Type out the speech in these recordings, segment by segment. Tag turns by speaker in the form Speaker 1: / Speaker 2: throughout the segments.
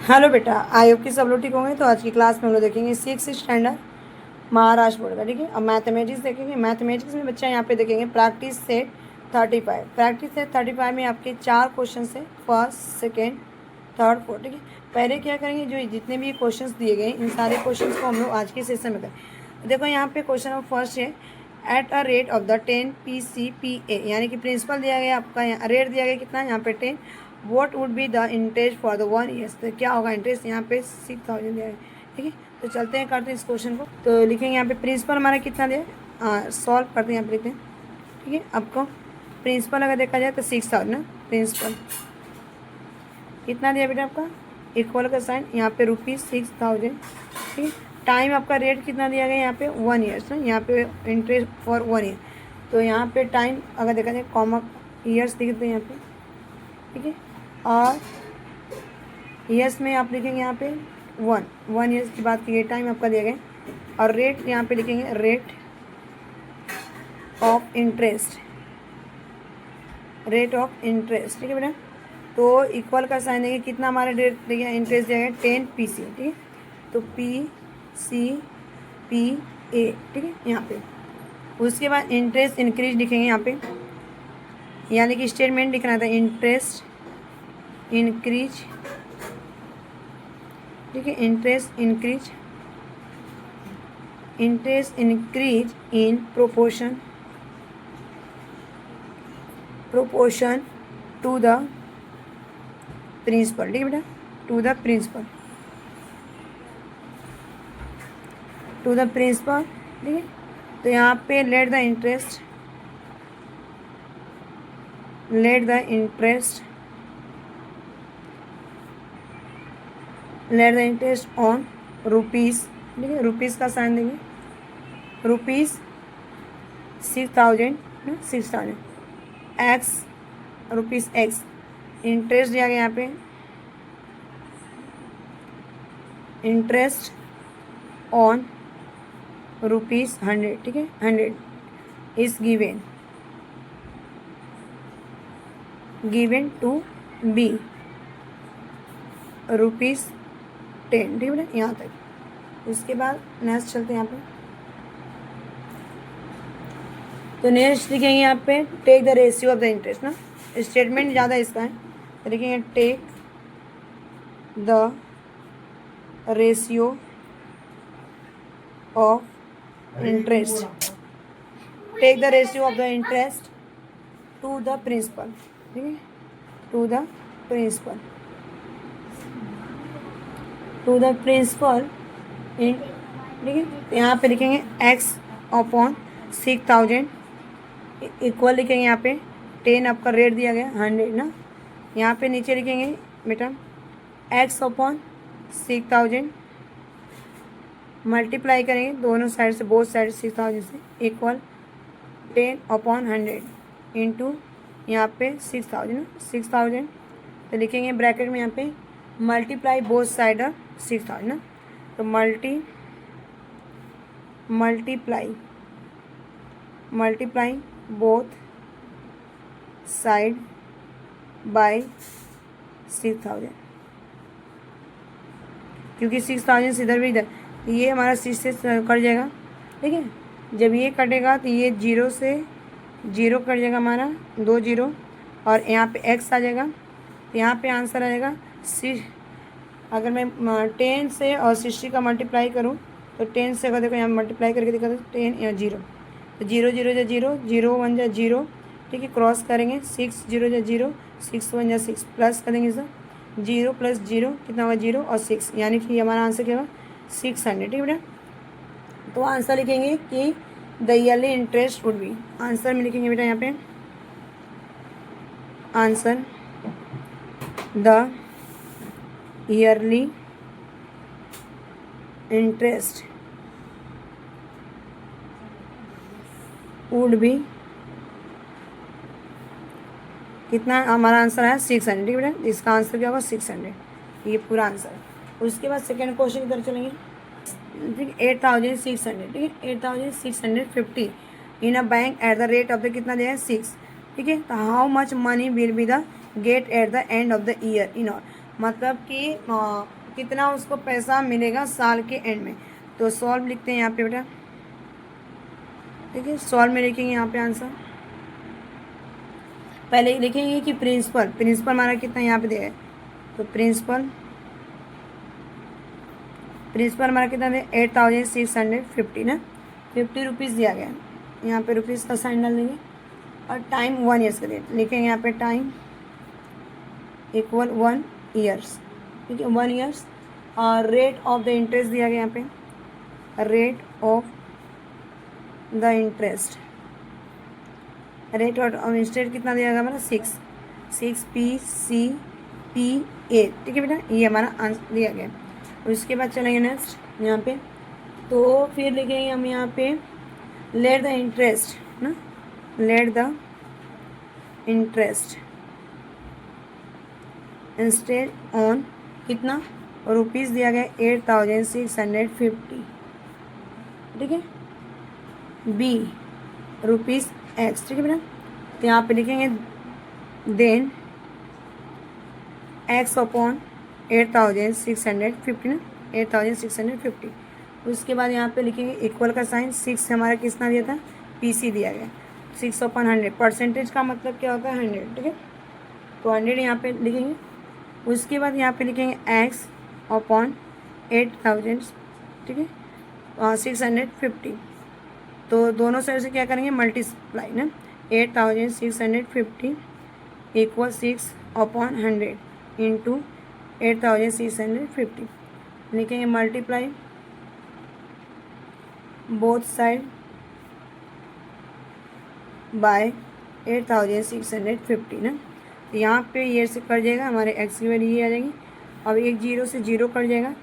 Speaker 1: Hello बेटा, I hope कि सब लोग ठीक होंगे। तो आज की क्लास में हम लोग देखेंगे 6th स्टैंडर्ड महाराष्ट्र बोर्ड का। ठीक है, अब मैथमेटिक्स देखेंगे। मैथमेटिक्स में बच्चा यहाँ पे देखेंगे प्रैक्टिस सेट 35। प्रैक्टिस सेट 35 में आपके 4 क्वेश्चन है, फर्स्ट, सेकेंड, थर्ड, फोर्थ। ठीक है, पहले क्या करेंगे, जो जितने भी क्वेश्चन दिए गए इन सारे क्वेश्चन को हम लोग आज के सेशन में करें। देखो यहाँ पे क्वेश्चन नंबर फर्स्ट है, at a rate of the 10 PCPA, यानी कि प्रिंसिपल दिया गया आपका, यहाँ रेट दिया गया कितना, यहाँ पे 10। What would be the interest for the 1 years, तो क्या होगा इंटरेस्ट, यहाँ पे 6000 दिया है। ठीक है, तो चलते हैं करते हैं इस क्वेश्चन को। तो लिखेंगे यहाँ पे प्रिंसिपल हमारा कितना दिया, सॉल्व करते हैं, यहाँ पे लिखते हैं। ठीक है, आपको प्रिंसिपल अगर देखा जाए तो 6000 ना, प्रिंसिपल कितना दिया बेटा आपका, इक्वल का साइन, यहाँ पे ₹6000। ठीक है, टाइम आपका रेट कितना दिया गया, यहाँ पे 1 ईयर्स ना, यहाँ पे इंटरेस्ट फॉर 1 ईयर। तो यहाँ पे टाइम अगर देखा जाए कॉमा ईयर्स लिखते हैं यहाँ पे। ठीक है, और ईयर्स में आप लिखेंगे यहाँ पे 1 ईयर्स की बात की, टाइम आपका दिया गया। और रेट यहाँ पे लिखेंगे rate of interest, rate of interest. ठीक है बेटा, तो इक्वल का साइन देंगे, कितना हमारा रेट दिया इंटरेस्ट दिया गया 10 PC। ठीक है, तो PCPA। ठीक है, यहाँ पे उसके बाद इंटरेस्ट इंक्रीज लिखेंगे यहाँ पे, यानी कि स्टेटमेंट लिखना था, इंटरेस्ट इंक्रीज। ठीक है, interest increase in proportion to the principal. ठीक है बेटा, टू द प्रिंसिपल। ठीक है, तो यहाँ पे let the interest on rupees. ठीक है, रुपीज़ का साइन देंगे, ₹6000 ना, 6000 एक्स, रुपीज़ एक्स। इंटरेस्ट दिया गया यहाँ पे, इंटरेस्ट ऑन ₹100। ठीक है, 100 इज गिवन टू बी ₹10। ठीक है बेटा, यहाँ तक। उसके बाद नेक्स्ट चलते हैं यहाँ पे। तो नेक्स्ट लिखेंगे यहाँ पे take the ratio of the interest ना, स्टेटमेंट ज़्यादा इसका है, तो लिखेंगे take the ratio of interest, take the ratio of the interest to the principal. ठीक है, टू द प्रिंसिपल इन। ठीक है, यहाँ पे लिखेंगे x अपॉन 6000 इक्वल लिखेंगे यहाँ पे 10 आपका रेट दिया गया 100 ना, यहाँ पे नीचे लिखेंगे बेटा x अपॉन 6000 मल्टीप्लाई करेंगे दोनों साइड से, बोथ साइड 6000 से, इक्वल 10 अपॉन 100 इंटू यहाँ पे 6000 ना, 6000। तो लिखेंगे ब्रैकेट में यहाँ पे मल्टीप्लाई बोथ साइड ऑफ 6000 ना, तो मल्टीप्लाई बोथ साइड बाय 6000, क्योंकि 6000 से इधर भी इधर, ये हमारा 6 से कट जाएगा। ठीक है, जब ये कटेगा तो ये 0 से 0 कट जाएगा हमारा, 2 0, और यहाँ पे x आ जाएगा। तो यहाँ पे आंसर आएगा 6। अगर मैं 10 से और 60 का मल्टीप्लाई करूँ तो 10 से अगर देखो यहाँ मल्टीप्लाई करके दिखा तो 10 या 0, तो 0 0 जा 0, 0 1 जा 0। ठीक है, क्रॉस करेंगे, 6 0 जा 0, 6 1 जा 6, प्लस करेंगे इसे, 0 प्लस 0 कितना होगा 0 और 6, यानी कि हमारा आंसर क्या होगा 600। ठीक है बेटा, तो आंसर लिखेंगे कि the yearly interest would be, answer में लिखेंगे बेटा यहाँ पे answer the yearly interest would be, कितना हमारा आंसर है 600। ठीक है बेटा, इसका आंसर क्या होगा 600, ये पूरा आंसर। उसके बाद सेकेंड क्वेश्चन की तरफ चलेंगे। ठीक है, 8600। ठीक है, 8650 in a bank at the rate of the कितना दिया है 6। ठीक है, तो how much money will be the get at the end of the year in all, मतलब कि कितना उसको पैसा मिलेगा साल के एंड में। तो सॉल्व लिखते हैं यहाँ पे बेटा, ठीक है। सॉल्व में लिखेंगे यहाँ पे आंसर। पहले लिखेंगे कि प्रिंसिपल हमारा कितना यहाँ पे दिया है, तो प्रिंसिपल हमारा कितना है 8650 ना, 50 रुपीज़ दिया गया है। यहाँ पे रुपीज़ का साइन डाल देंगे और टाइम 1 ईयर्स का रेट लिखेंगे यहाँ पे, टाइम इक्वल 1 ईयर्स, ठीक है 1 ईयर्स। और रेट ऑफ द इंटरेस्ट दिया गया यहाँ पे, rate of the interest, rate of interest कितना दिया गया हमारा 6 ठीक है बेटा, ये हमारा आंसर दिया गया। और इसके बाद चलेंगे नेक्स्ट यहाँ पे, तो फिर लिखेंगे हम यहाँ पे लेट द इंटरेस्ट ना, let the interest instead on कितना रुपीज़ दिया गया 8650, ठीक है, बी रुपीज़ एक्स, ठीक है बेटा। तो यहाँ पे लिखेंगे देन एक्स अपॉन 8650 ना, 8650। उसके बाद यहाँ पे लिखेंगे इक्वल का साइन, 6 हमारा कितना दिया था, पीसी दिया गया, 6/100, परसेंटेज का मतलब क्या होता है 100, ठीक है। तो 100 यहाँ पे लिखेंगे। उसके बाद यहाँ पे लिखेंगे एक्स अपॉन 8000, ठीक है, 650। तो दोनों साइड से क्या करेंगे मल्टीप्लाई ना, 8650 इक्वल 6/100 इंटू 8650 लिखेंगे, मल्टीप्लाई बोथ साइड बाय 8650 ना। तो यहाँ पे ये से कट जाएगा, हमारे एक्स की वैल्यू ये आ जाएगी। अब एक 0 से 0 कट जाएगा,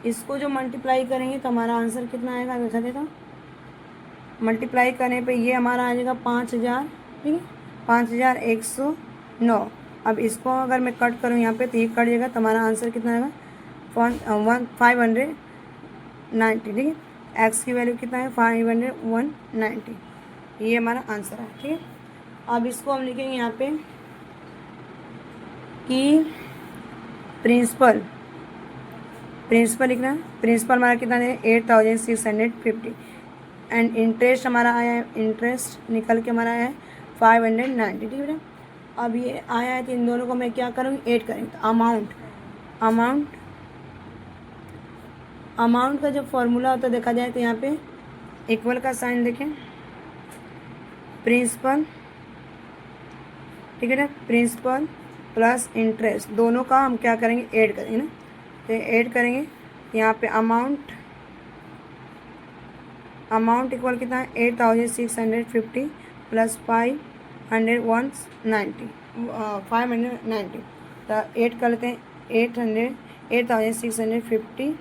Speaker 1: इसको जो मल्टीप्लाई करेंगे तो हमारा आंसर कितना आएगा देखा देता। मल्टीप्लाई करने पे ये हमारा आ जाएगा 5000, ठीक है, 5109। अब इसको अगर मैं कट करूँ यहाँ पे तो ये कट जाएगा, तो हमारा आंसर कितना आएगा 590, ठीक है। एक्स की वैल्यू कितना है 190, ये हमारा आंसर है, ठीक है। अब इसको हम लिखेंगे यहाँ पे कि प्रिंसिपल लिखना है, प्रिंसिपल हमारा कितना है 8650 एंड इंटरेस्ट हमारा आया है, इंटरेस्ट निकल के हमारा आया है 590, ठीक है बेटा। अब ये आया है तो इन दोनों को मैं क्या करूँगी ऐड करेंगे, तो अमाउंट का जो फॉर्मूला होता है देखा जाए तो यहाँ पे इक्वल का साइन देखें, प्रिंसिपल, ठीक है ना, प्रिंसिपल प्लस इंटरेस्ट दोनों का हम क्या करेंगे ऐड करेंगे ना। तो ऐड करेंगे यहाँ पे अमाउंट इक्वल कितना है 8650 प्लस 590 तो ऐड कर लेते हैं 8650,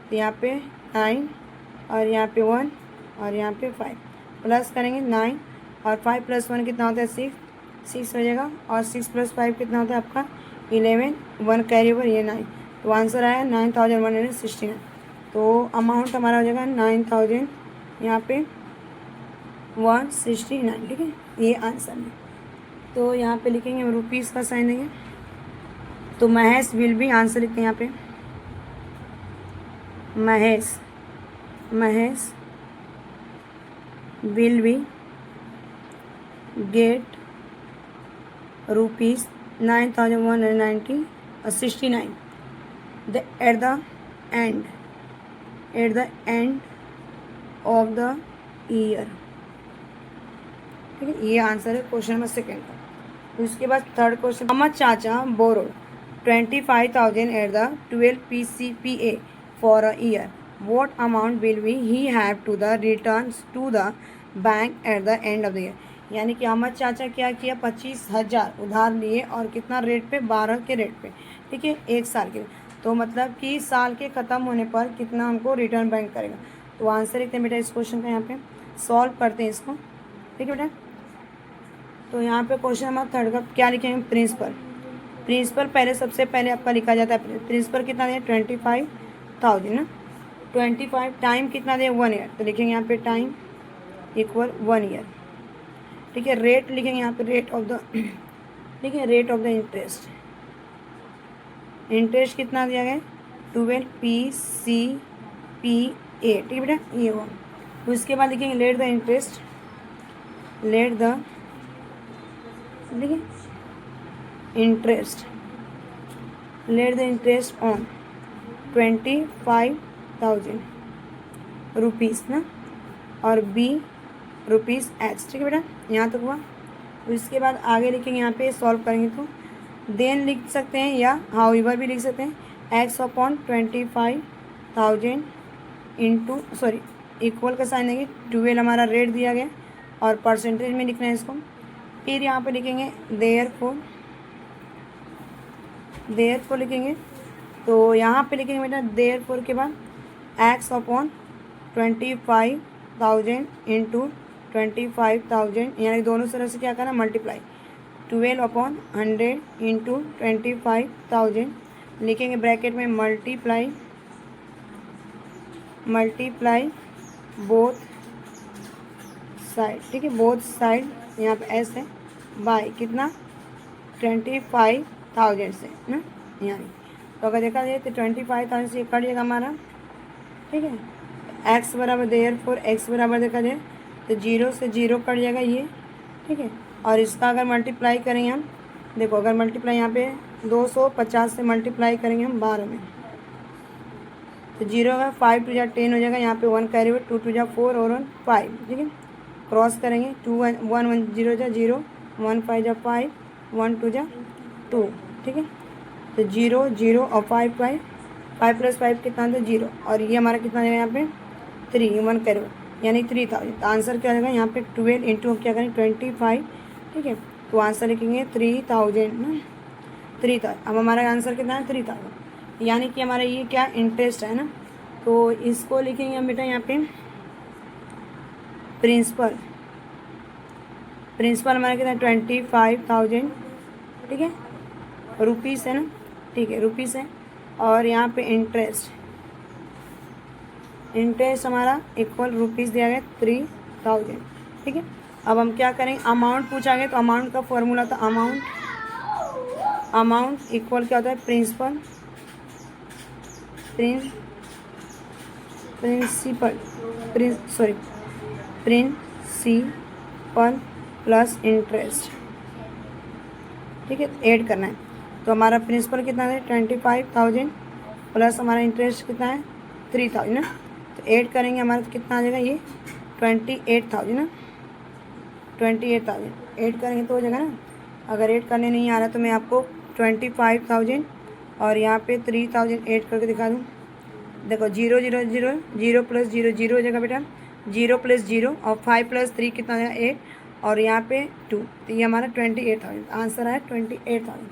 Speaker 1: तो यहाँ पे 9 और यहाँ पे 1 और यहाँ पे 5 प्लस करेंगे 9 और 5 + 1 कितना होता है 6 हो जाएगा, और 6 + 5 कितना होता है आपका 11, 1 कैरी ओवर ये 9, तो आंसर आया 9169। तो अमाउंट हमारा हो जाएगा 9000 यहाँ पे 169, ठीक है, ये आंसर है। तो यहाँ पे लिखेंगे हम रुपीज़ का साइन देंगे, तो महेश विल भी आंसर लिखते हैं यहाँ पे, महेश विल भी get rupees 9169 eight the end of the year, ठीक है, ये आंसर है क्वेश्चन नंबर 2 का। उसके बाद 3rd क्वेश्चन, अमर चाचा borrowed 25,000 at the 12 PCPA for a year, what amount will he have to the returns to the bank at the end of the year। यानी कि अहमद चाचा क्या किया 25,000 उधार लिए और कितना रेट पे 12 के रेट पे, ठीक है, 1 साल के। तो मतलब कि साल के ख़त्म होने पर कितना हमको रिटर्न बैंक करेगा। तो आंसर लिखते हैं बेटा इस क्वेश्चन का, यहाँ पे सॉल्व करते हैं इसको, ठीक है बेटा। तो यहाँ पे क्वेश्चन नंबर 3rd का क्या लिखेंगे, प्रिंसिपल पहले सबसे पहले आपका लिखा जाता है, प्रिंसिपल कितना दिया 25,000 ना, 25 टाइम कितना दिया 1 ईयर, तो लिखेंगे यहाँ पे टाइम इक्वल 1 ईयर, ठीक है। रेट लिखेंगे यहाँ पे रेट ऑफ द, ठीक है, rate of the interest, interest कितना दिया गया, 12 PCPA, ठीक है बेटा, ये हुआ। उसके बाद लिखेंगे let the interest, let the, ठीक है, interest, let the interest on 25,000 rupees ना, और बी रुपीज़ एच, ठीक है बेटा, यहाँ तक हुआ। उसके बाद आगे लिखेंगे, यहाँ पे सॉल्व करेंगे तो देन लिख सकते हैं या हाउएवर भी लिख सकते हैं, x upon 25,000 into, sorry, equal का साइन देंगे, 12 हमारा रेट दिया गया और परसेंटेज में लिखना है इसको। फिर यहाँ पे लिखेंगे देयरफॉर लिखेंगे, तो यहाँ पे लिखेंगे बेटा देयरफॉर के बाद एक्स अपॉन 25,000 इंटू 25,000, यानी दोनों तरह से क्या करना, मल्टीप्लाई, 12 अपॉन 100 इंटू 25,000 लिखेंगे ब्रैकेट में, मल्टीप्लाई बोथ साइड, ठीक है, बोथ साइड, यहाँ पे एस है, बाय कितना, 25,000 से ना, यानी तो अगर देखा जाए तो 25,000 से कट जाएगा हमारा, ठीक है। एक्स बराबर देयरफॉर एक्स बराबर देखा जाए तो 0 से 0 कट जाएगा ये, ठीक है। और इसका अगर मल्टीप्लाई करेंगे हम, देखो अगर मल्टीप्लाई यहाँ पे 250 से मल्टीप्लाई करेंगे हम 12 में, तो 0 का 5 टू जा 10 हो जाएगा, यहाँ पे 1 कैरी हुआ, 2 टू जा 4 और 1 5, ठीक है। क्रॉस करेंगे, 2 1 1 0 जा 0, 1 5 जा 5, 1 2 जा 2, ठीक है। तो 0 0 और 5 5 5 प्लस 5 कितना था 0, और ये हमारा कितना जाएगा यहाँ पे 3, 1 कैरी हुआ, यानी 3000। तो आंसर क्या आएगा यहाँ पे 12 इंटू क्या करें 25, ठीक है। तो आंसर लिखेंगे 3000 ना, 3000। अब हमारा आंसर कितना है 3000, यानी कि हमारा ये क्या इंटरेस्ट है ना। तो इसको लिखेंगे हम बेटा यहाँ पे प्रिंसिपल हमारा कितना 25,000, ठीक है, रुपीज़ है ना, ठीक है, रुपीज़ है। और यहाँ पे इंटरेस्ट हमारा इक्वल रुपीज़ दिया गया 3000, ठीक है। अब हम क्या करेंगे, अमाउंट पूछा गया तो अमाउंट का फॉर्मूला था, अमाउंट इक्वल क्या होता है, प्रिंसिपल प्लस इंटरेस्ट, ठीक है, ऐड करना है। तो हमारा प्रिंसिपल कितना है 25,000 प्लस हमारा इंटरेस्ट कितना है 3000 ना, तो ऐड करेंगे हमारा तो कितना आ जाएगा ये 28,000 ना, 28,000 ऐड करेंगे तो हो जाएगा ना। अगर ऐड करने नहीं आ रहा तो मैं आपको 25,000 और यहाँ पे 3000 ऐड करके दिखा दूँ। देखो 0 0 0 0 प्लस 0 0 हो जाएगा बेटा, 0 प्लस 0 और 5 प्लस 3 कितना हो जाएगा 8, और यहाँ पे 2, तो ये हमारा 28,000, आंसर है 28,000।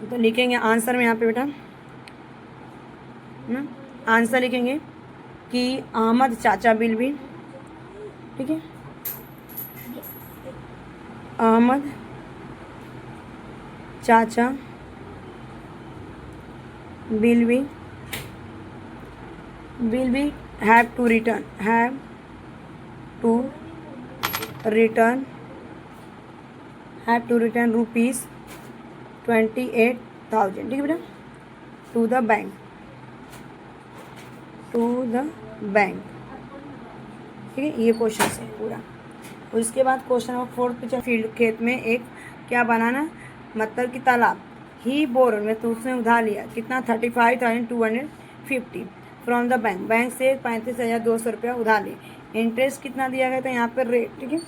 Speaker 1: तो लिखेंगे आंसर में यहाँ पे बेटा आंसर लिखेंगे कि अहमद चाचा बिल भी, ठीक है, अहमद चाचा बिल भी have to return rupees 28,000, ठीक है बेटा, टू द बैंक, ठीक है। ये क्वेश्चन है पूरा। उसके बाद क्वेश्चन नंबर 4 पे चल, फील्ड खेत में एक क्या बनाना, मतलब कि तालाब, ही बोरोड में तो उसने उधार लिया कितना 35,250 फ्रॉम द बैंक से 35,200 रुपया उधार लिए। इंटरेस्ट कितना दिया गया था यहाँ पर रेट, ठीक है,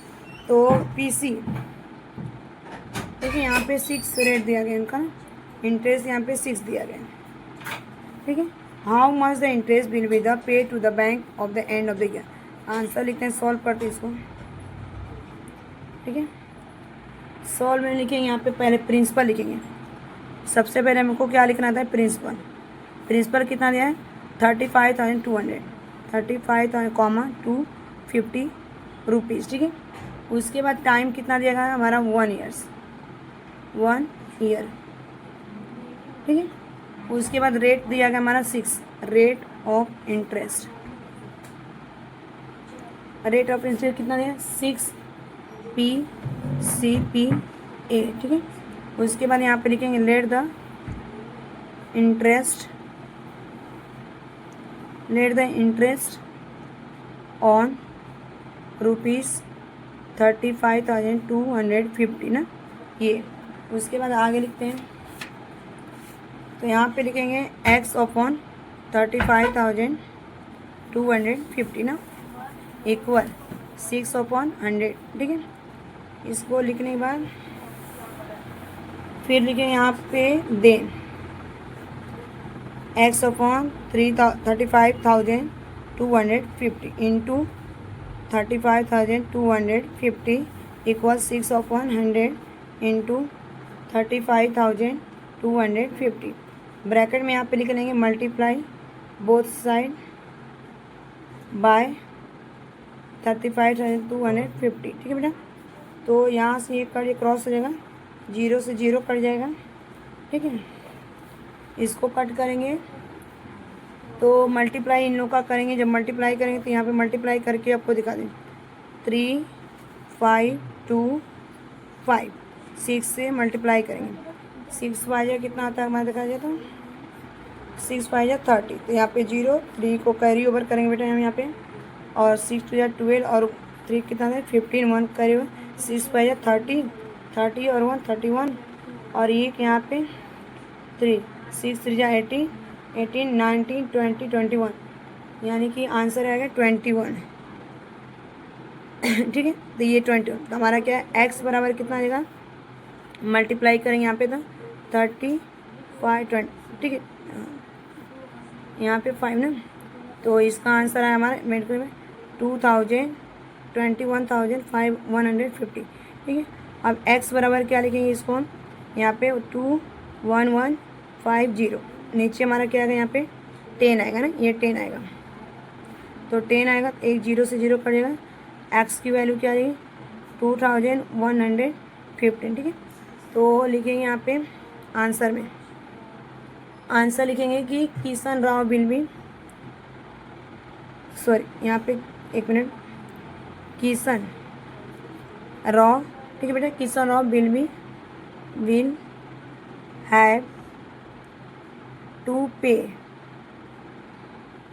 Speaker 1: तो PC, ठीक है, यहाँ पे 6 रेट दिया गया इनका ना, इंटरेस्ट यहाँ पे 6 दिया गया, ठीक है। How much the interest will be the pay to the bank of the end of the year. Answer लिखते हैं, सॉल्व करते हैं इसको, ठीक है। सॉल्व में लिखेंगे यहाँ पे पहले प्रिंसिपल लिखेंगे, सबसे पहले हमको क्या लिखना था प्रिंसिपल कितना दिया है 35,200 35,250 रुपीज़, ठीक है। उसके बाद टाइम कितना दिया गया हमारा 1 ईयर, ठीक है। उसके बाद रेट दिया गया हमारा 6, रेट ऑफ इंटरेस्ट कितना दिया 6 PCPA, ठीक है। उसके बाद यहाँ पे लिखेंगे let the interest, let the interest on rupees 35,250 ना, ये। उसके बाद आगे लिखते हैं, तो यहाँ पे लिखेंगे x अपॉन 35,250 ना इक्वल 6 अपॉन 100, ठीक है। इसको लिखने के बाद फिर लिखेंगे यहाँ पे then x upon 35,250 into 35,250 equal 6 upon 100 into 35,250। Bracket में यहाँ पे लिख लेंगे मल्टीप्लाई बोथ साइड बाय 35,250, ठीक है बेटा। तो यहाँ से ये क्रॉस हो जाएगा, 0 से 0 कट जाएगा, ठीक है। इसको कट करेंगे तो मल्टीप्लाई इन लोग का करेंगे, जब मल्टीप्लाई करेंगे तो यहाँ पे मल्टीप्लाई करके आपको दिखा दें 3 5 2 5 6 से मल्टीप्लाई करेंगे, 6 5 कितना आता है हमारा देखा जाए तो 6 5 30, तो यहाँ पे 0 3 को कैरी ओवर करेंगे बेटा हम यहाँ पे, और 6 2 12 और 3 कितना है 15 1 कैरी ओवर, 6 5 30 30 और 1 31 और एक यहाँ पे 3 6 3 18 18 19 20 21, यानी कि आंसर आएगा 21, ठीक है। तो ये 21, तो हमारा क्या है x बराबर कितना आ जाएगा, मल्टीप्लाई करेंगे यहाँ पे तो 35 20, ठीक है, यहाँ पे 5 ना, तो इसका आंसर है हमारा मेडिकल में 21,550, ठीक है। अब x बराबर क्या लिखेंगे इसको हम, यहाँ पे 21150, नीचे हमारा क्या आएगा यहाँ पे 10 आएगा ना, ये 10 आएगा, तो 10 आएगा, एक 0 से 0 कटेगा, x की वैल्यू क्या आएगी 2115, ठीक है। तो लिखेंगे यहाँ पे आंसर में, आंसर लिखेंगे कि Kishan Rao will be, sorry यहाँ पे एक मिनट, किशन राव, ठीक है बेटा, Kishan Rao will have to pay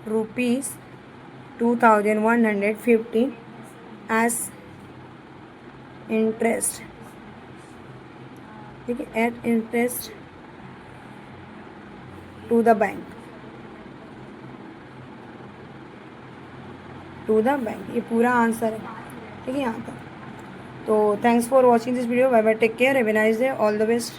Speaker 1: rupees 2,150 as interest, ठीक है, at interest to the bank, ये पूरा आंसर है, ठीक है यहाँ पर। तो thanks for watching this video, bye bye, take care, have a nice day, all the best.